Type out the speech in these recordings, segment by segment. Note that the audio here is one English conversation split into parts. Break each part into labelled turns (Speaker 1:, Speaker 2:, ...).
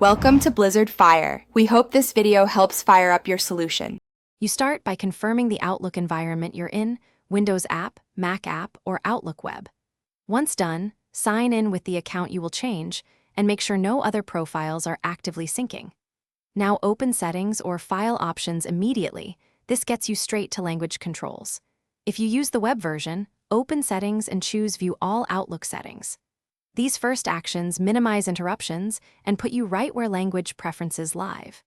Speaker 1: Welcome to Blizzard Fire. We hope this video helps fire up your solution.
Speaker 2: You start by confirming the Outlook environment you're in, Windows app, Mac app, or Outlook web. Once done, sign in with the account you will change and make sure no other profiles are actively syncing. Now open Settings or File Options immediately. This gets you straight to language controls. If you use the web version, open Settings and choose View All Outlook Settings. These first actions minimize interruptions and put you right where language preferences live.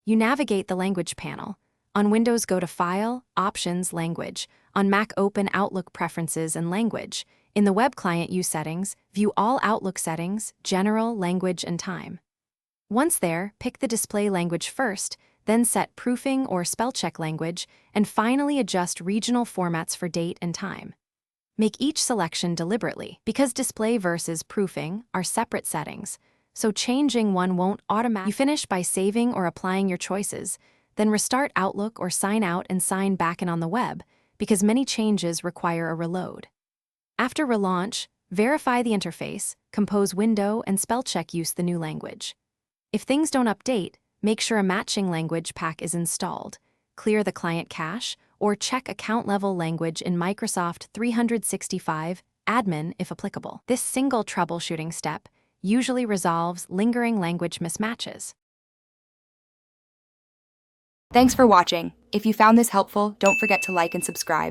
Speaker 2: You navigate the language panel. On Windows, go to File, Options, Language. On Mac, open Outlook Preferences and Language. In the web client, use Settings, view all Outlook settings, General, Language, and Time. Once there, pick the display language first, then set proofing or spell-check language, and finally adjust regional formats for date and time. Make each selection deliberately, because display versus proofing are separate settings, so changing one won't automatically. You finish by saving or applying your choices, then restart Outlook or sign out and sign back in on the web, because many changes require a reload. After relaunch, verify the interface, compose window, and spell-check use the new language. If things don't update, make sure a matching language pack is installed, clear the client cache, or check account-level language in Microsoft 365 Admin if applicable. This single troubleshooting step usually resolves lingering language mismatches.
Speaker 1: Thanks for watching. If you found this helpful, don't forget to like and subscribe.